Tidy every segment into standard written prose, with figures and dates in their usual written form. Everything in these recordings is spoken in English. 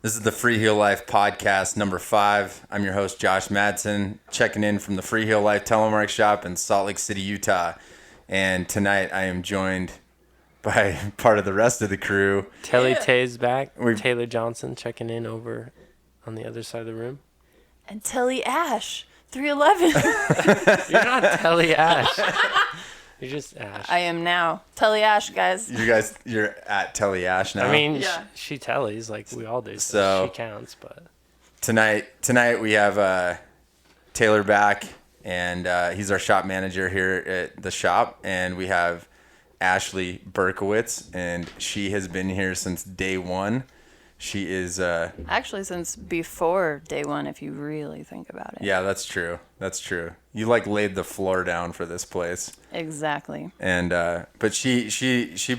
This is the Freeheel Life podcast number 5. I'm your host, Josh Madsen, checking in from the Freeheel Life Telemark Shop in Salt Lake City, Utah. And tonight I am joined by part of the rest of the crew. Telly Tay's back. Taylor Johnson checking in over on the other side of the room. And Telly Ash, 311. You're not Telly Ash. You're just Ash. I am now. Telly Ash, guys. You're at Telly Ash now. I mean, Yeah. she tellies like we all do, So so she counts. But tonight we have Taylor back, and he's our shop manager here at the shop. And we have Ashley Berkowitz, and she has been here since day one. She is Actually, since before day one, if you really think about it. Yeah, that's true. That's true. You laid the floor down for this place. Exactly. And but she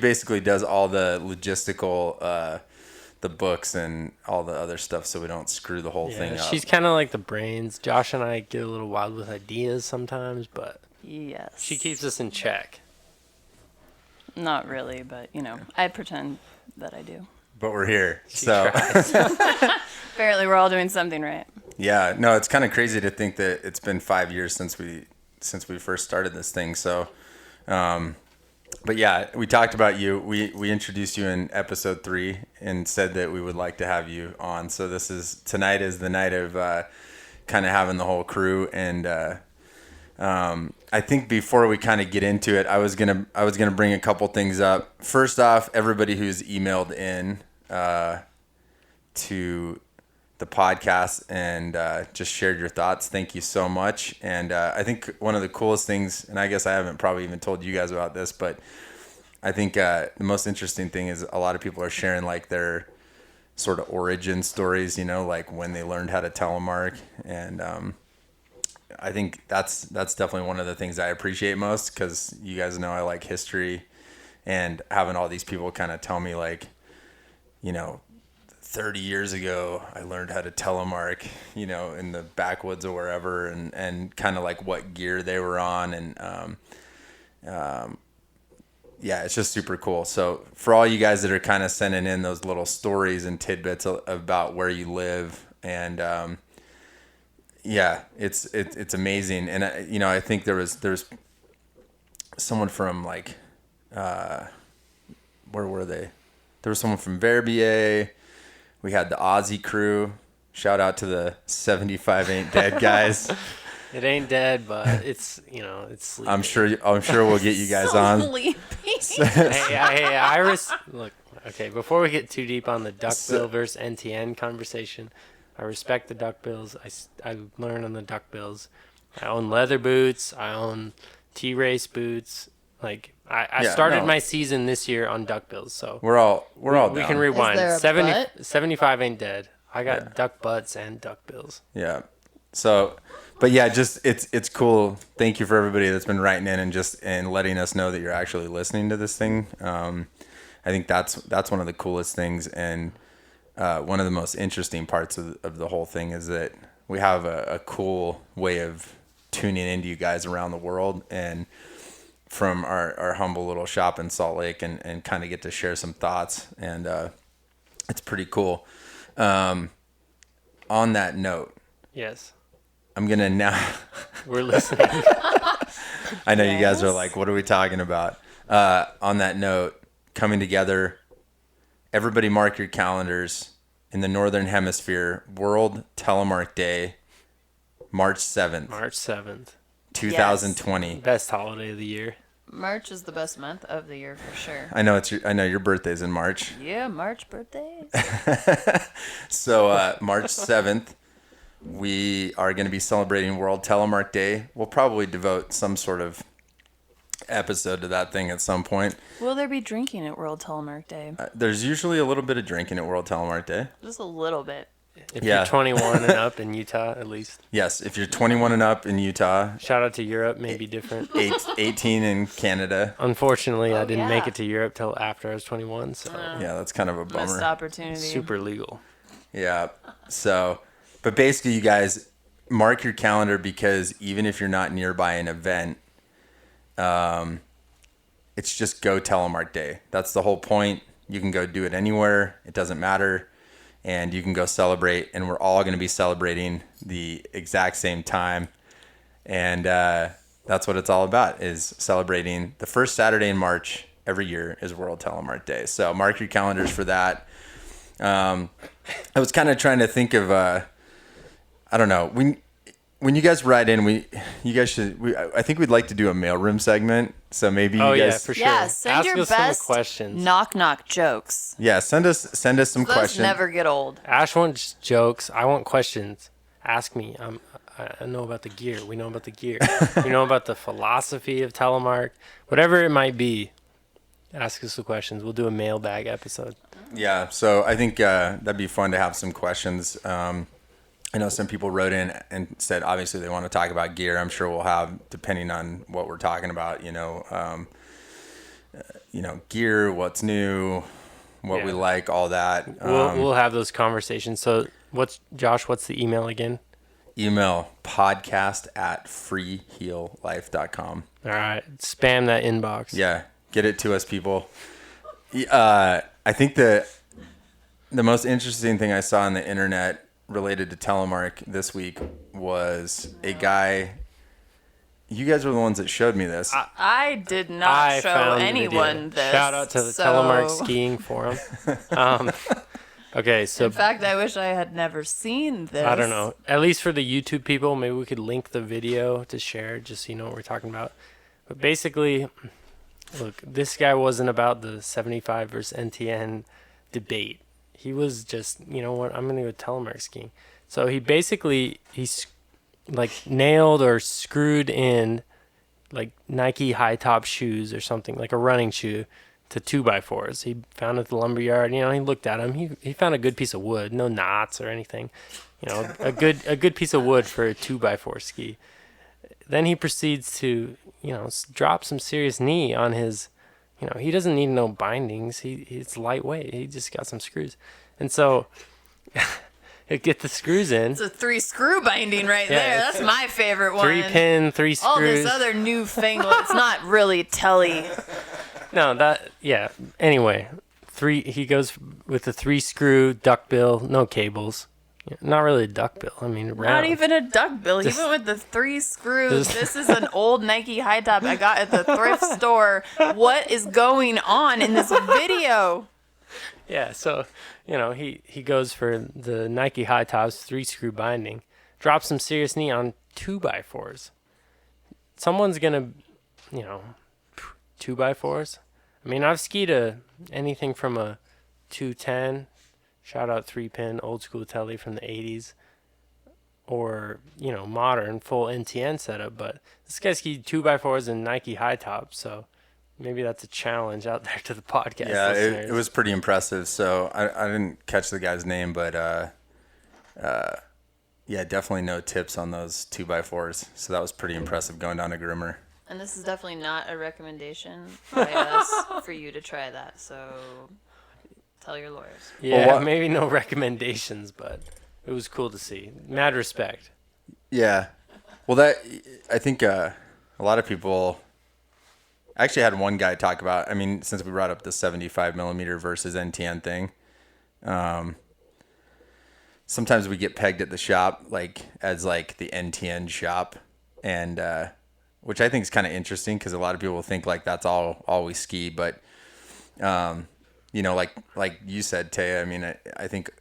basically does all the logistical the books and all the other stuff so we don't screw the whole thing up. She's kind of like the brains. Josh and I get a little wild with ideas sometimes, but Yes. she keeps us in check. Not really, but, I pretend that I do. But we're here. She so tries. Apparently, we're all doing something right. yeah, no, it's kind of crazy to think that it's been 5 years since we first started this thing. So but yeah, we talked about you. We introduced you in episode 3 and said that we would like to have you on. So tonight is the night of kind of having the whole crew. And I think before we kind of get into it, I was gonna bring a couple things up. First off, everybody who's emailed in to the podcast and just shared your thoughts, thank you so much. And I think one of the coolest things, and I guess I haven't probably even told you guys about this, but I think the most interesting thing is a lot of people are sharing like their sort of origin stories, like when they learned how to telemark. And I think that's definitely one of the things I appreciate most, because you guys know I like history, and having all these people kind of tell me 30 years ago I learned how to telemark, in the backwoods or wherever, and kind of like what gear they were on. And yeah, it's just super cool. So for all you guys that are kind of sending in those little stories and tidbits about where you live, and yeah, it's amazing. And I think there's someone from where were they? There was someone from Verbier. We had the Aussie crew. Shout out to the 75 Ain't Dead guys. It ain't dead, but it's it's sleepy. I'm sure we'll get you guys on. Hey, Iris. Look, okay. Before we get too deep on the duckbill versus NTN conversation, I respect the duckbills. I learn on the duckbills. I own leather boots. I own T-race boots. I started my season this year on duckbills, so we're all we down. can rewind. Is there a butt? 75 ain't dead. I got duck butts and duckbills. Yeah. So, but yeah, just it's cool. Thank you for everybody that's been writing in and letting us know that you're actually listening to this thing. I think that's one of the coolest things, and one of the most interesting parts of the whole thing is that we have a cool way of tuning into you guys around the world, and from our humble little shop in Salt Lake, and kind of get to share some thoughts, and it's pretty cool. On that note, Yes, I'm gonna now. we're listening. I know you guys are like, what are we talking about? On that note, coming together, everybody mark your calendars. In the Northern Hemisphere, World Telemark Day, March 7th. March 7th. 2020. Best holiday of the year. March is the best month of the year for sure. I know your birthday's in March. Yeah, March birthdays. So March 7th, we are going to be celebrating World Telemark Day. We'll probably devote some sort of episode to that thing at some point. Will there be drinking at World Telemark Day? There's usually a little bit of drinking at World Telemark Day. Just a little bit. If Yeah. you're 21 and up in Utah, at least. Yes, if you're 21 and up in Utah, Shout out to Europe, maybe different. 18 in Canada. Unfortunately, I didn't make yeah. it to Europe till after I was 21, so Yeah, that's kind of a Missed bummer. opportunity. super legal. Yeah. So, but basically, you guys mark your calendar, because even if you're not nearby an event, it's just go telemark day. That's the whole point. You can go do it anywhere. It doesn't matter. and you can go celebrate, and we're all going to be celebrating the exact same time. And that's what it's all about, is celebrating the first Saturday in March every year is World Telemark Day. So mark your calendars for that. I was kind of trying to think of, I don't know, when you guys write in, I think we'd like to do a mailroom segment. So maybe you guys, yeah, for sure. Yeah, send Ask your us best some questions. knock jokes. yeah, send us some Those questions. never get old. Ash wants jokes. I want questions. Ask me. I know about the gear. We know about the gear. We know about the philosophy of telemark. Whatever it might be, ask us the questions. We'll do a mailbag episode. Yeah, so I think that'd be fun to have some questions. I know some people wrote in and said obviously they want to talk about gear. I'm sure we'll have, depending on what we're talking about, gear, what's new, what we like, all that. We'll have those conversations. So what's the email again? Email podcast@freeheellife.com. All right. Spam that inbox. Yeah, get it to us, people. I think the most interesting thing I saw on the internet related to telemark this week was a guy. You guys were the ones that showed me this. I did not show anyone this. Shout out to the Telemark Skiing Forum. Okay, so in fact, I wish I had never seen this. I don't know. At least for the YouTube people, maybe we could link the video to share, just so you know what we're talking about. But basically, look, this guy wasn't about the 75 versus NTN debate. He was just, you know what, I'm going to go telemark skiing. So he's like nailed or screwed in like Nike high top shoes or something, like a running shoe, to 2x4s. He found at the lumberyard, he looked at them. He found a good piece of wood, no knots or anything. A good piece of wood for a 2x4 ski. Then he proceeds to, drop some serious knee on his, he doesn't need no bindings. It's lightweight. He just got some screws. And so he'd get the screws in. It's a 3-screw binding right there. That's my favorite one. 3-pin, 3 screws. All this other newfangled, it's not really telly. No, anyway, he goes with the 3-screw duckbill, no cables. Not really a duckbill. I mean, round. Not even a duckbill. He went with the 3 screws. This is an old Nike high top I got at the thrift store. What is going on in this video? Yeah, so, he goes for the Nike high tops, 3-screw binding, drops some serious knee on 2x4s. Someone's going to, 2x4s. I mean, I've skied anything from a 210, shout out 3-pin, old school telly from the 80s, or, modern, full NTN setup, but this guy skied 2x4s and Nike high tops, so maybe that's a challenge out there to the podcast. Yeah, it was pretty impressive. So I didn't catch the guy's name, but definitely no tips on those 2x4s. So that was pretty impressive going down to groomer. And this is definitely not a recommendation by us for you to try that. So tell your lawyers. Yeah, maybe no recommendations, but it was cool to see. Mad respect. Yeah. Well, I think a lot of people. I actually had one guy talk about, since we brought up the 75 millimeter versus NTN thing, sometimes we get pegged at the shop as the NTN shop, and which I think is kind of interesting because a lot of people think that's all we ski, but like you said, Taya, I think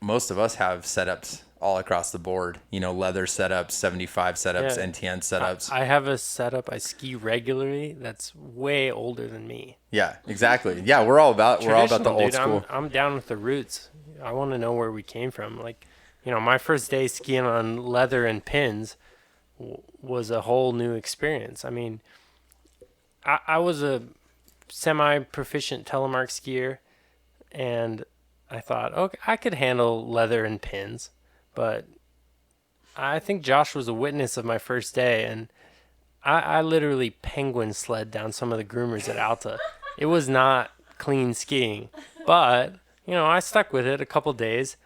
most of us have setups all across the board, leather setups, 75 setups, NTN setups. I have a setup I ski regularly that's way older than me. Yeah, exactly. Yeah, we're all about the old school. I'm down with the roots. I want to know where we came from. My first day skiing on leather and pins was a whole new experience. I was a semi-proficient telemark skier, and I thought, okay, I could handle leather and pins. But I think Josh was a witness of my first day, and I literally penguin sled down some of the groomers at Alta. It was not clean skiing, but, I stuck with it a couple days.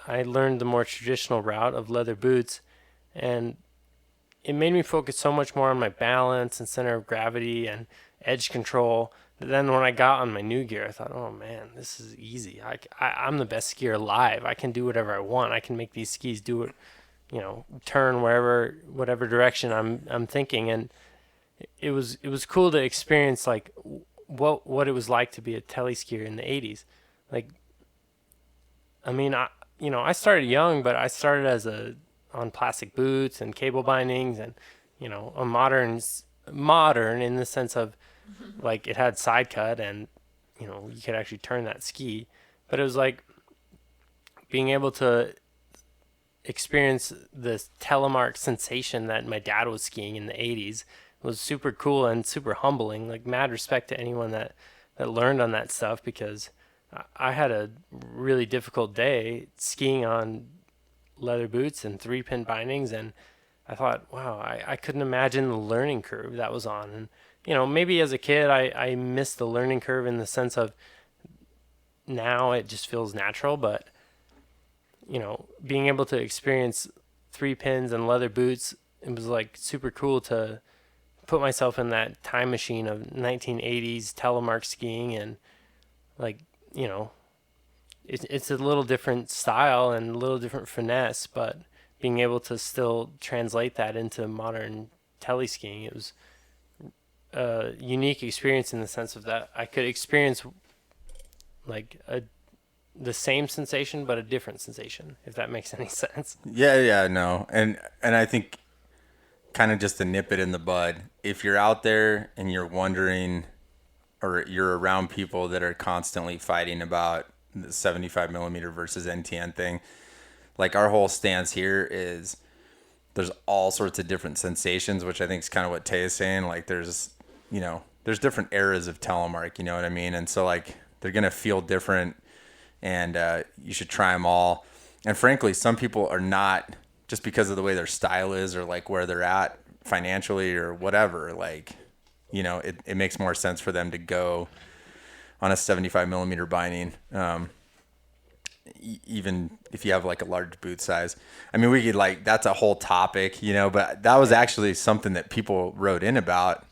I learned the more traditional route of leather boots, and it made me focus so much more on my balance and center of gravity, and edge control. But then when I got on my new gear, I thought, oh man, this is easy. I'm the best skier alive. I can do whatever I want. I can make these skis do it, turn whatever direction I'm thinking. And it was cool to experience like what it was like to be a tele skier in the 80s. Like, I mean, I started young, but I started on plastic boots and cable bindings, and a modern in the sense of like it had side cut, and you could actually turn that ski. But it was like being able to experience this telemark sensation that my dad was skiing in the 80s was super cool and super humbling. Like, mad respect to anyone that learned on that stuff, because I had a really difficult day skiing on leather boots and 3-pin bindings, and I thought, wow, I couldn't imagine the learning curve that was on. And maybe as a kid I missed the learning curve in the sense of now it just feels natural, but being able to experience 3 pins and leather boots, it was like super cool to put myself in that time machine of 1980s telemark skiing. And like, it's a little different style and a little different finesse, but being able to still translate that into modern tele skiing, it was a unique experience in the sense of that I could experience like the same sensation but a different sensation, if that makes any sense. Yeah, no. And I think, kind of just to nip it in the bud, if you're out there and you're wondering, or you're around people that are constantly fighting about the 75 millimeter versus NTN thing, like, our whole stance here is there's all sorts of different sensations, which I think is kind of what Tay is saying. Like, there's different eras of telemark, you know what I mean? And so, like, they're going to feel different, and you should try them all. And frankly, some people are not, just because of the way their style is, or like where they're at financially or whatever, like, it makes more sense for them to go on a 75 millimeter binding, even if you have like a large boot size. I mean, we could, like, that's a whole topic, but that was actually something that people wrote in about.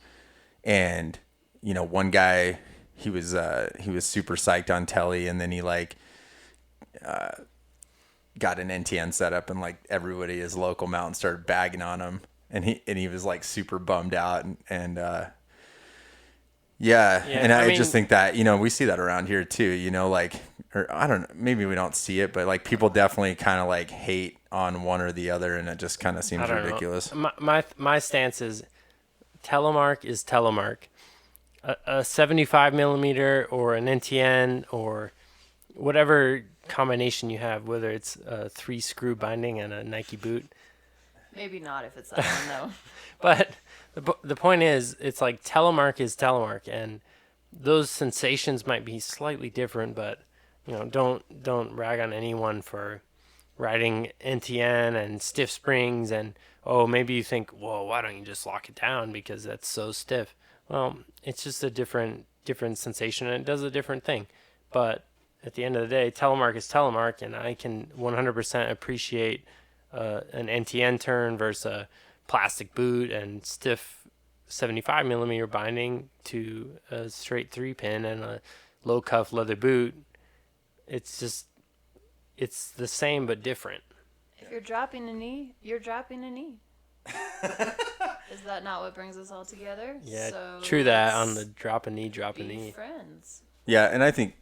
And, one guy, he was super psyched on telly, and then he got an NTN setup, and like everybody his local mountain started bagging on him, and he was like super bummed out, and and I mean, just think that, we see that around here too, like, or I don't know, maybe we don't see it, but like people definitely kind of like hate on one or the other, and it just kind of seems ridiculous. My stance is telemark is telemark. A 75 millimeter or an NTN or whatever combination you have, whether it's a 3-screw binding and a Nike boot. Maybe not if it's that one, though. But the point is, it's like telemark is telemark, and those sensations might be slightly different, but don't rag on anyone for riding NTN and stiff springs, and maybe you think, well, why don't you just lock it down because that's so stiff? Well, it's just a different sensation, and it does a different thing. But at the end of the day, telemark is telemark, and I can 100% appreciate an NTN turn versus a plastic boot and stiff 75 millimeter binding to a straight 3-pin and a low cuff leather boot. It's the same but different. If you're dropping a knee, you're dropping a knee. Is that not what brings us all together? Yeah, so true that, on the drop a knee. Friends. Yeah, and I think,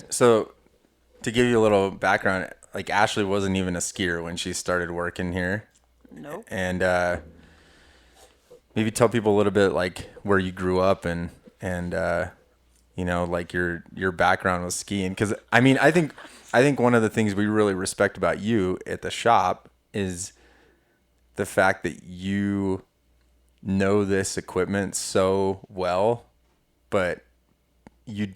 so to give you a little background, like, Ashley wasn't even a skier when she started working here. Nope. And maybe tell people a little bit, like, where you grew up and like your background with skiing. Because I mean, I think one of the things we really respect about you at the shop is the fact that you know this equipment so well, but you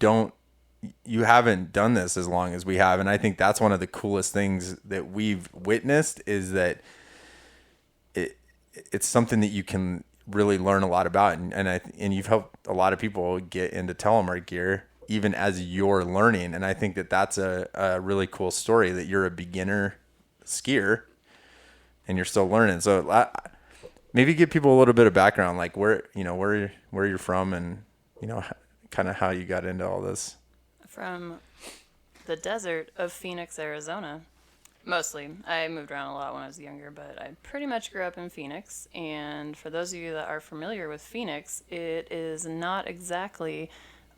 haven't done this as long as we have. And I think that's one of the coolest things that we've witnessed, is that it's something that you can really learn a lot about. And you've helped a lot of people get into telemark gear even as you're learning. And I think that that's a really cool story, that you're a beginner skier and you're still learning. So maybe give people a little bit of background, like where you're from and kind of how you got into all this. From the desert of Phoenix, Arizona. Mostly. I moved around a lot when I was younger, but I pretty much grew up in Phoenix. And for those of you that are familiar with Phoenix, it is not exactly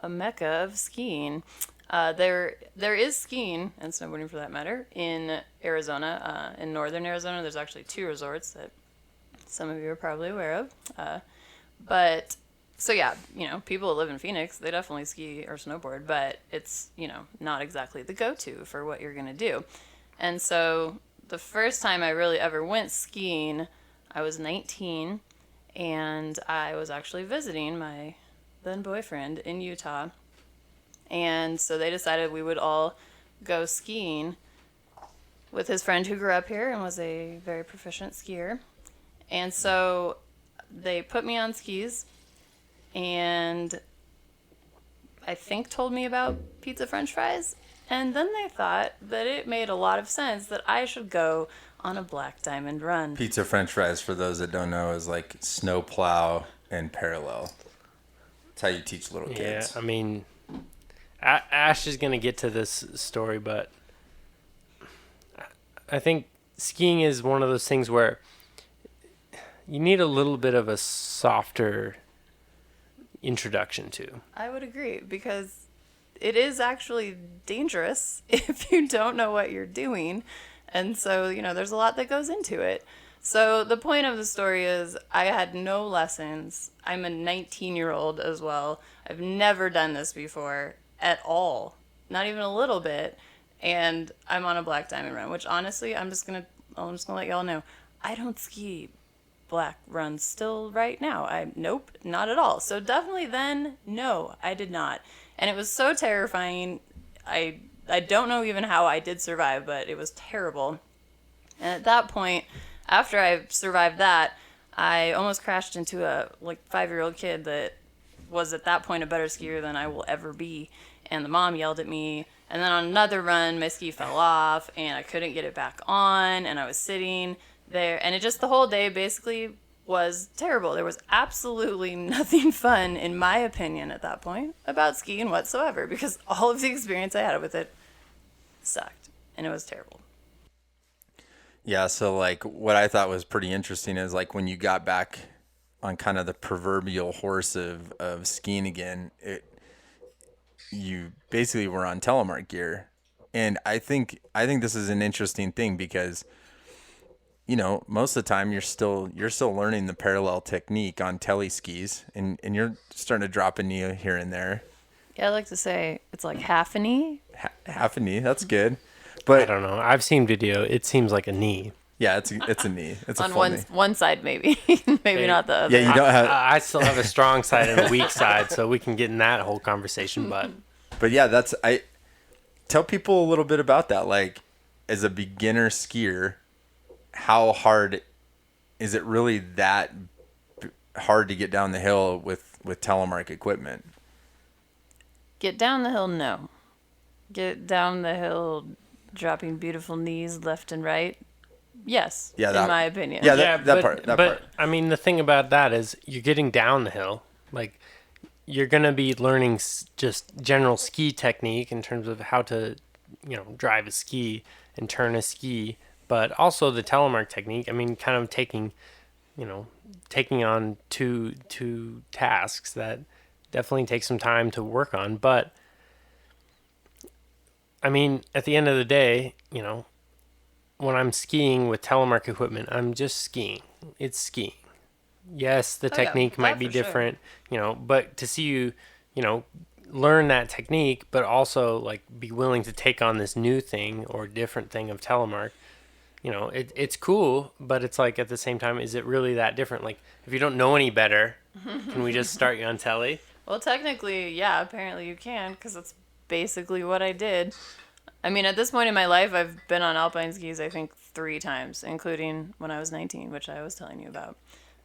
a mecca of skiing. There is skiing and snowboarding for that matter in Arizona. In northern Arizona, there's actually 2 resorts that some of you are probably aware of. But so yeah, people that live in Phoenix, they definitely ski or snowboard, but it's, not exactly the go-to for what you're going to do. And so the first time I really ever went skiing, I was 19, and I was actually visiting my then boyfriend in Utah. And so they decided we would all go skiing with his friend who grew up here and was a very proficient skier. And so they put me on skis and I think told me about pizza french fries. And then they thought that it made a lot of sense that I should go on a black diamond run. Pizza french fries, for those that don't know, is like snow plow and parallel. That's how you teach little kids. Yeah, I mean, Ash is going to get to this story, but I think skiing is one of those things where you need a little bit of a softer introduction to. I would agree, because it is actually dangerous if you don't know what you're doing. And so, there's a lot that goes into it. So the point of the story is I had no lessons. I'm a 19-year-old as well. I've never done this before at all. Not even a little bit. And I'm on a black diamond run, which honestly, I'm just gonna let y'all know, I don't ski black runs still right now. Nope, not at all. So definitely then, no, I did not. And it was so terrifying. I don't know even how I did survive, but it was terrible. And at that point, after I survived that, I almost crashed into a 5-year-old kid that was at that point a better skier than I will ever be. And the mom yelled at me. And then on another run, my ski fell off and I couldn't get it back on. And I was sitting there. And the whole day basically was terrible. There was absolutely nothing fun, in my opinion, at that point about skiing whatsoever, because all of the experience I had with it sucked and it was terrible. Yeah, so what I thought was pretty interesting is when you got back on kind of the proverbial horse of skiing again, you basically were on telemark gear. And I think this is an interesting thing because most of the time you're still learning the parallel technique on tele skis, and you're starting to drop a knee here and there. Yeah, I like to say it's like half a knee. Half a knee, that's good. But I don't know. I've seen video. It seems like a knee. Yeah, it's a knee. It's on a full knee. One side maybe, maybe not the other. Yeah, you don't have. I still have a strong side and a weak side, so we can get in that whole conversation. But yeah, I tell people a little bit about that. As a beginner skier, how hard is it really that hard to get down the hill with telemark equipment? Get down the hill, no. Get down the hill dropping beautiful knees left and right. Yes, in my opinion. Yeah, that part. But I mean, the thing about that is you're getting down the hill. You're going to be learning just general ski technique in terms of how to, drive a ski and turn a ski. But also the telemark technique, I mean, kind of taking on two tasks that definitely take some time to work on. But, I mean, at the end of the day, when I'm skiing with telemark equipment, I'm just skiing. It's skiing. Yes, the technique might be different, but to see you, learn that technique, but also be willing to take on this new thing or different thing of telemark, it's cool, but it's at the same time, is it really that different? If you don't know any better, can we just start you on telly? Well, technically, yeah, apparently you can, because that's basically what I did. I mean, at this point in my life, I've been on alpine skis, I think, 3 times, including when I was 19, which I was telling you about.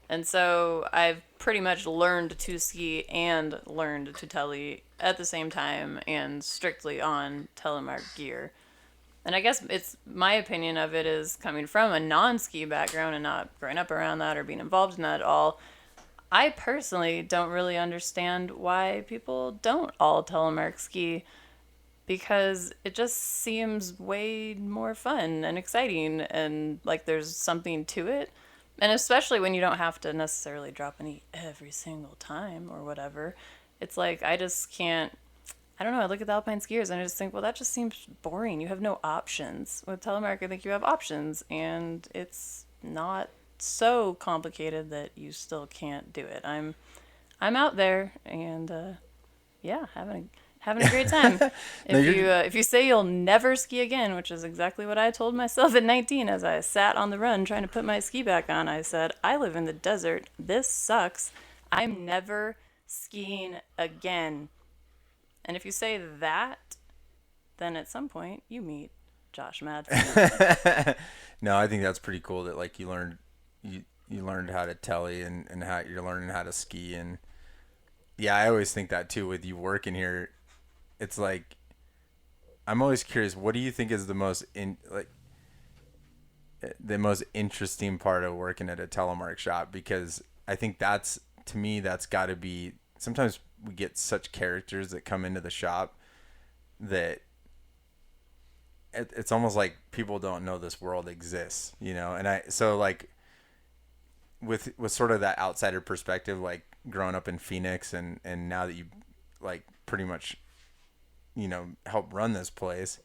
And so I've pretty much learned to ski and learned to tele at the same time and strictly on telemark gear. And I guess it's my opinion of it is coming from a non-ski background and not growing up around that or being involved in that at all. I personally don't really understand why people don't all telemark ski, because it just seems way more fun and exciting and like there's something to it. And especially when you don't have to necessarily drop any every single time or whatever. It's like I just can't, I don't know, I look at the alpine skiers and I just think, well, that just seems boring. You have no options. With telemark, I think you have options, and it's not so complicated that you still can't do it. I'm out there and yeah, having a great time. If you say you'll never ski again, which is exactly what I told myself at 19 as I sat on the run trying to put my ski back on, I said, I live in the desert. This sucks. I'm never skiing again. And if you say that, then at some point you meet Josh Madsen. No, I think that's pretty cool that like you learned how to telly and how you're learning how to ski. And yeah, I always think that too with you working here. It's like, I'm always curious, what do you think is the most interesting part of working at a telemark shop? Because I think that's, to me, that's got to be, sometimes we get such characters that come into the shop that it's almost like people don't know this world exists, you know? And so like with sort of that outsider perspective, like growing up in Phoenix and now that you like pretty much, you know, help run this place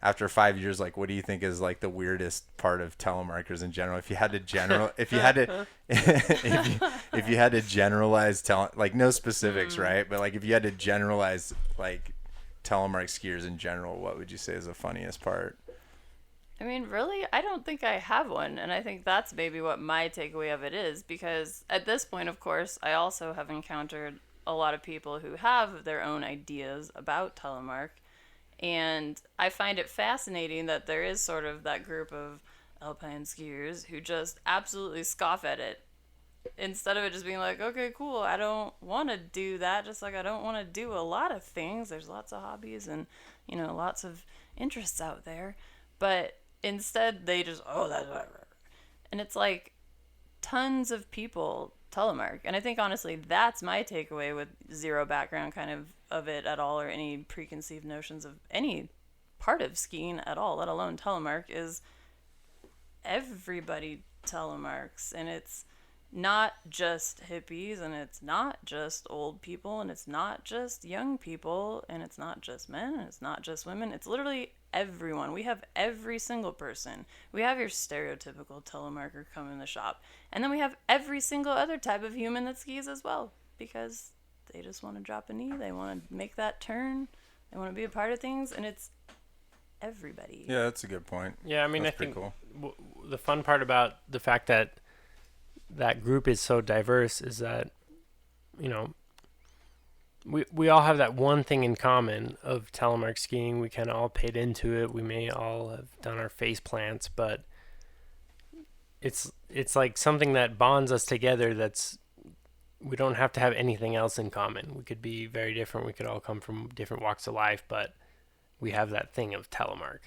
after 5 years, like what do you think is like the weirdest part of telemarketers in general? If you had to if you had to generalize like no specifics, right? But like if you had to generalize like telemark skiers in general, what would you say is the funniest part? I mean, really, I don't think I have one, and I think that's maybe what my takeaway of it is, because at this point, of course, I also have encountered a lot of people who have their own ideas about telemark, and I find it fascinating that there is sort of that group of alpine skiers who just absolutely scoff at it, instead of it just being like, okay, cool, I don't want to do that, just like I don't want to do a lot of things. There's lots of hobbies and, you know, lots of interests out there, but instead they just, oh, that's whatever. And it's like tons of people telemark, and I think honestly that's my takeaway with zero background kind of it at all, or any preconceived notions of any part of skiing at all, let alone telemark, is everybody telemarks, and it's not just hippies, and it's not just old people, and it's not just young people, and it's not just men, and it's not just women. It's literally everyone. We have every single person. We have your stereotypical telemarker come in the shop, and then we have every single other type of human that skis as well, because they just want to drop a knee, they want to make that turn, they want to be a part of things, and it's everybody. Yeah, that's a good point. Yeah, I mean, that's I think cool. The fun part about the fact that that group is so diverse is that, you know, we all have that one thing in common of telemark skiing. We kind of all paid into it. We may all have done our face plants, but it's like something that bonds us together. We don't have to have anything else in common. We could be very different. We could all come from different walks of life, but we have that thing of telemark.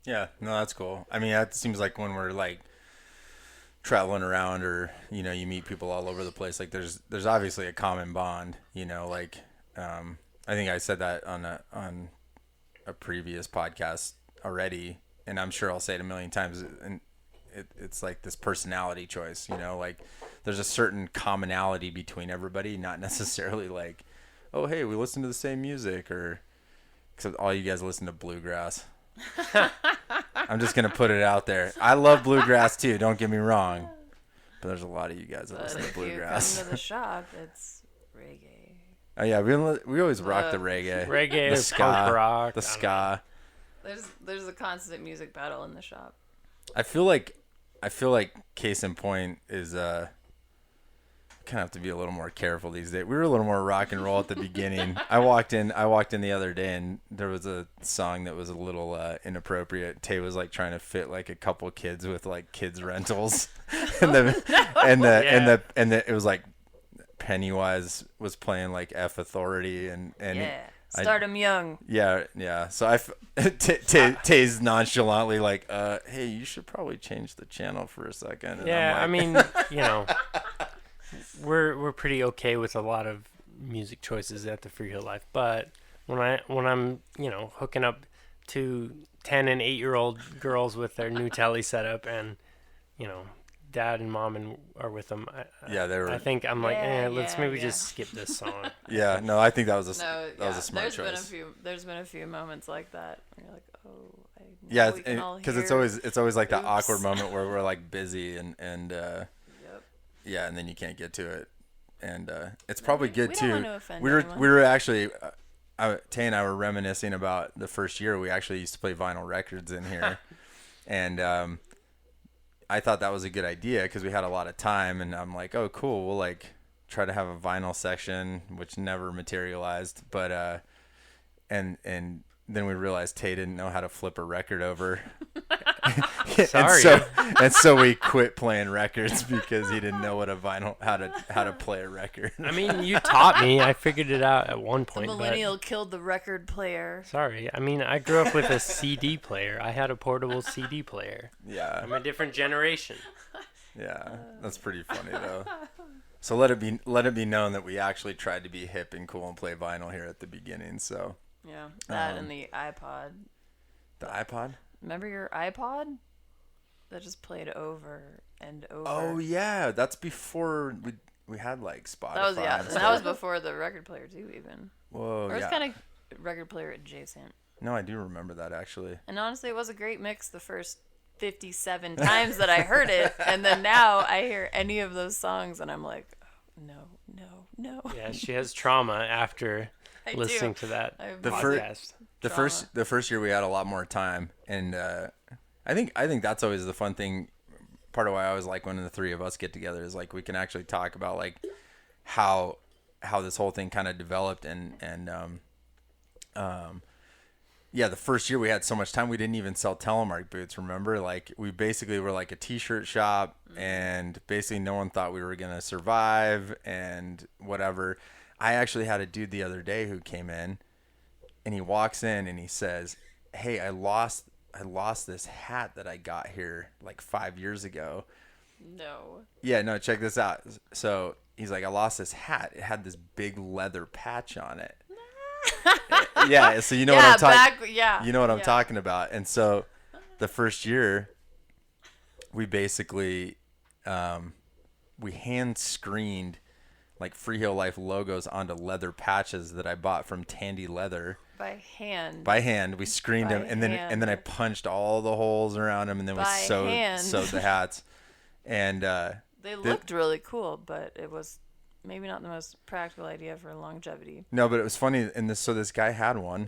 Yeah, no, that's cool. I mean, that seems like when we're like traveling around, or you know, you meet people all over the place, like there's obviously a common bond, you know, like I think I said that on a previous podcast already, and I'm sure I'll say it a million times, and it's like this personality choice, you know, like there's a certain commonality between everybody, not necessarily like, oh hey, we listen to the same music, or except all you guys listen to bluegrass. I'm just gonna put it out there. I love bluegrass too. Don't get me wrong, but there's a lot of you guys that listen to bluegrass. If you come to the shop, it's reggae. Oh yeah, we always rock the reggae, the ska, punk rock, the ska. There's a constant music battle in the shop. I feel like case in point is kind of have to be a little more careful these days. We were a little more rock and roll at the beginning. I walked in the other day and there was a song that was a little inappropriate. Tay was like trying to fit like a couple kids with like kids rentals, and it was like Pennywise was playing like F Authority and yeah. Start 'em young. Yeah. So Tay's nonchalantly like, hey, you should probably change the channel for a second. And yeah, like, I mean, you know, we're pretty okay with a lot of music choices at the Freeheel Life, but when I'm hooking up to 10 and 8-year-old girls with their new telly setup, and dad and mom are with them, I think I'm like, let's maybe just skip this song. Yeah, no, I think that was a smart choice. There's been a few moments like that where you're like, oh, yeah, because it's always like that awkward moment where we're like busy and Yep. yeah, and then you can't get to it, and it's probably good we too. don't want to offend we anyone. were actually Tay and I were reminiscing about the first year we actually used to play vinyl records in here, and I thought that was a good idea because we had a lot of time, and I'm like, oh, cool, we'll like try to have a vinyl section, which never materialized, but and then we realized Tay didn't know how to flip a record over. Sorry. and so we quit playing records because he didn't know what a vinyl how to play a record. I mean, you taught me. I figured it out at one The point. millennial killed the record player. Sorry. I mean, I grew up with a CD player. I had a portable CD player. Yeah. I'm a different generation. Yeah, that's pretty funny though. So let it be known that we actually tried to be hip and cool and play vinyl here at the beginning. So Yeah, that and the iPod. the iPod. Remember your iPod? That just played over and over. Oh yeah, that's before we had like Spotify. That was before the record player too, even. Whoa, Or it was yeah. kind of record player adjacent. No, I do remember that actually. And honestly, it was a great mix the first 57 times that I heard it, and then now I hear any of those songs and I'm like, oh, no. Yeah, she has trauma after I listening do. to that I've The got podcast. The first year we had a lot more time, and I think that's always the fun thing. Part of why I always like when the three of us get together is like we can actually talk about like how this whole thing kind of developed, and yeah, the first year we had so much time we didn't even sell telemark boots. Remember, like we basically were like a t-shirt shop, and basically no one thought we were gonna survive and whatever. I actually had a dude the other day who came in. And he walks in and he says, "Hey, I lost this hat that I got here like 5 years ago." No. Yeah, no, check this out. So he's like, "I lost this hat. It had this big leather patch on it." Yeah, so you know what I'm talking. You know what I'm talking about. And so, the first year, we basically we hand screened like Freeheel Life logos onto leather patches that I bought from Tandy Leather. By hand. We screened them, and then I punched all the holes around them, and then we sewed the hats. And they looked really cool, but it was maybe not the most practical idea for longevity. No, but it was funny. And so this guy had one,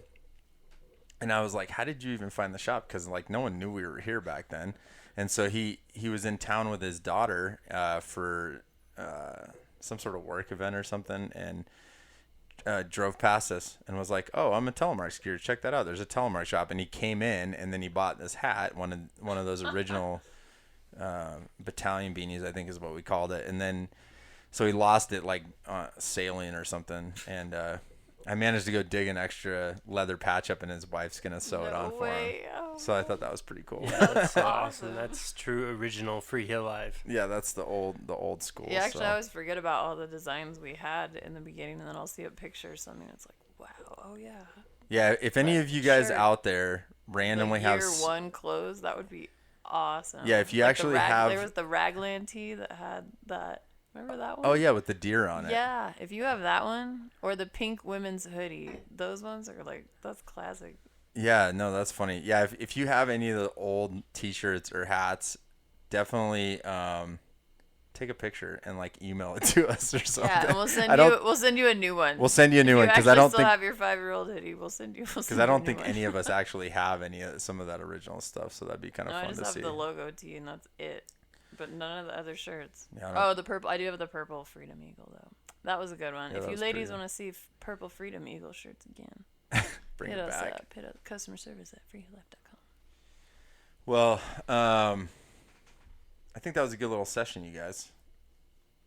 and I was like, "How did you even find the shop?" Because like no one knew we were here back then. And so he was in town with his daughter for some sort of work event or something, and drove past us and was like, "Oh, I'm a telemark security. Check that out. There's a telemark shop." And he came in, and then he bought this hat, one of those original battalion beanies, I think is what we called it. And then so he lost it like sailing or something, and I managed to go dig an extra leather patch up, and his wife's gonna sew it on for him. Oh, So I thought that was pretty cool. Yeah, that's so awesome. That's true original Freeheel Life. Yeah, that's the old school. Yeah, actually, so. I always forget about all the designs we had in the beginning, and then I'll see a picture or something. It's like, wow, oh yeah. Yeah, if any of you guys Sure. out there randomly Like have year one clothes, that would be awesome. Yeah, if you actually have- there was the raglan tee that had that. Remember that one? Oh yeah, with the deer on it. Yeah, if you have that one or the pink women's hoodie, those ones are like that's classic. Yeah, no, that's funny. Yeah, if you have any of the old T-shirts or hats, definitely take a picture and like email it to us or something. Yeah, and we'll send you a new one. We'll send you a new one because I don't still think have your 5-year-old hoodie. We'll send you. because I don't think any of us actually have some of that original stuff. So that'd be kind of No, I fun just to have see. the logo tee and that's it. But none of the other shirts. Yeah, I don't- The purple. I do have the purple Freedom Eagle though. That was a good one. Yeah, If that you was ladies pretty want to see purple Freedom Eagle shirts again, Bring hit it us back. up. Hit up customer service at freehelife.com. Well, I think that was a good little session, you guys.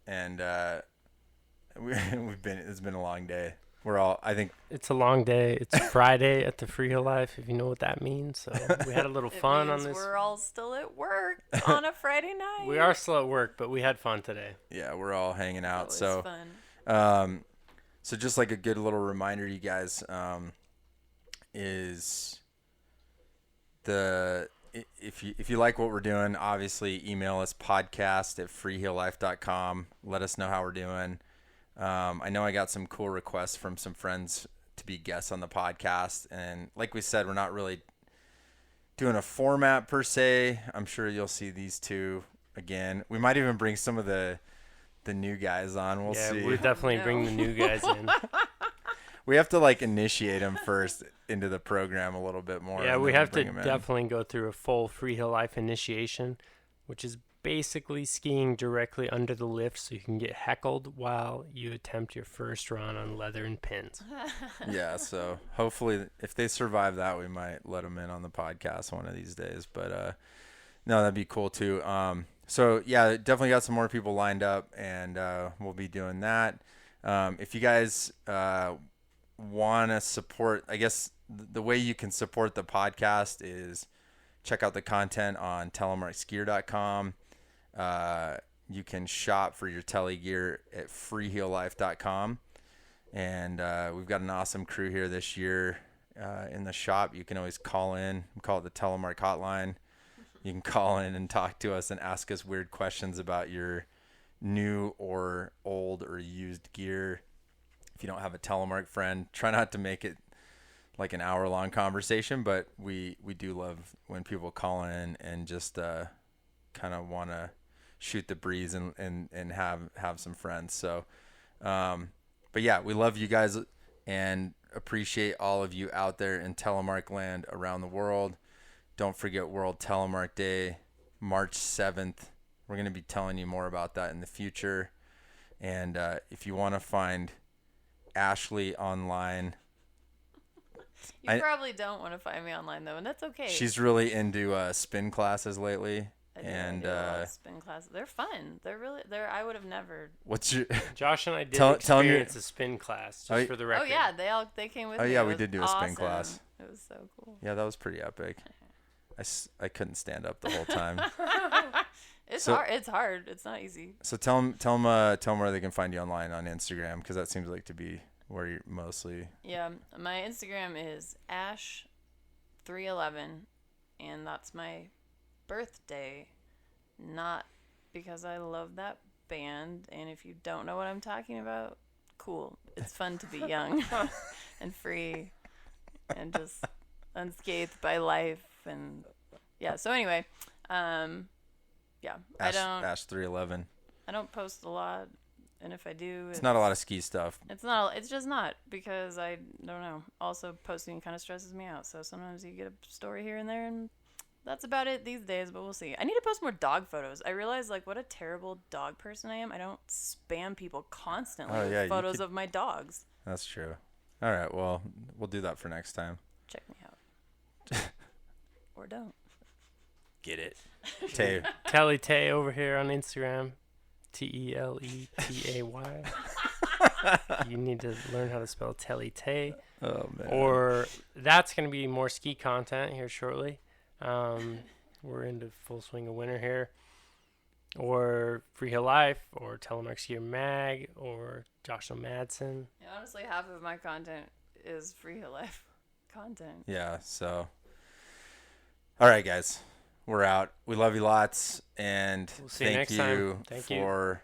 And it's been a long day. I think It's a long day. It's Friday at the Freeheel Life, if you know what that means. So we had a little fun on this. We're all still at work on a Friday night. We are still at work, but we had fun today. yeah, we're all hanging out. That was So, fun. so just like a good little reminder, you guys, is if you like what we're doing, obviously email us podcast@freeheellife.com. Let us know how we're doing. I know I got some cool requests from some friends to be guests on the podcast. And like we said, we're not really doing a format per se. I'm sure you'll see these two again. We might even bring some of the new guys on. We'll see. Yeah, we'll definitely bring the new guys in. We have to like initiate them first into the program a little bit more. Yeah, we have to definitely go through a full Freeheel Life initiation, which is basically skiing directly under the lift so you can get heckled while you attempt your first run on leather and pins. Yeah, so hopefully if they survive that, we might let them in on the podcast one of these days. But no, that'd be cool too. So yeah, definitely got some more people lined up, and we'll be doing that. If you guys want to support, I guess the way you can support the podcast is check out the content on telemarkskier.com. You can shop for your tele gear at freeheellife.com. And we've got an awesome crew here this year in the shop. You can always call in. We call it the Telemark Hotline. You can call in and talk to us and ask us weird questions about your new or old or used gear. If you don't have a Telemark friend, try not to make it like an hour-long conversation, but we do love when people call in and just kind of want to shoot the breeze and have some friends. So, but yeah, we love you guys and appreciate all of you out there in Telemark land around the world. Don't forget World Telemark Day, March 7th. We're going to be telling you more about that in the future. And if you want to find Ashley online, You probably don't want to find me online though, and that's okay. She's really into spin classes lately. I do a lot of spin classes. They're fun. I would have never. What's your Josh and I did experience a spin class just for the record. Oh yeah, they came with me. Oh yeah, we did did do a spin class. It was so cool. Yeah, that was pretty epic. I couldn't stand up the whole time. It's hard. It's not easy. So tell them where they can find you online on Instagram, because that seems like to be where you're mostly. Yeah, my Instagram is ash311, and that's my birthday, not because I love that band. And if you don't know what I'm talking about, cool. It's fun to be young and free and just unscathed by life. And yeah, so anyway, yeah, Ash 311. I don't post a lot, and if I do, it's not a lot of ski stuff. It's just not, because I don't know. Also, posting kind of stresses me out, so sometimes you get a story here and there, and that's about it these days, but we'll see. I need to post more dog photos. I realize what a terrible dog person I am. I don't spam people constantly with photos of my dogs. That's true. All right, well, we'll do that for next time. Check me out. Or don't. Get it. Tay. Telly Tay over here on Instagram. TELETAY. You need to learn how to spell Telly Tay. Oh, man. Or that's going to be more ski content here shortly. We're into full swing of winter here. Or Freeheel Life, or Telemark Skier Mag, or Joshua Madsen. Yeah, honestly, half of my content is Freeheel Life content. Yeah, so. All right, guys. We're out. We love you lots, and we'll see you next time. Thank you for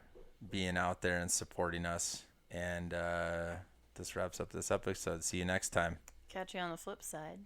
being out there and supporting us. And this wraps up this episode. See you next time. Catch you on the flip side.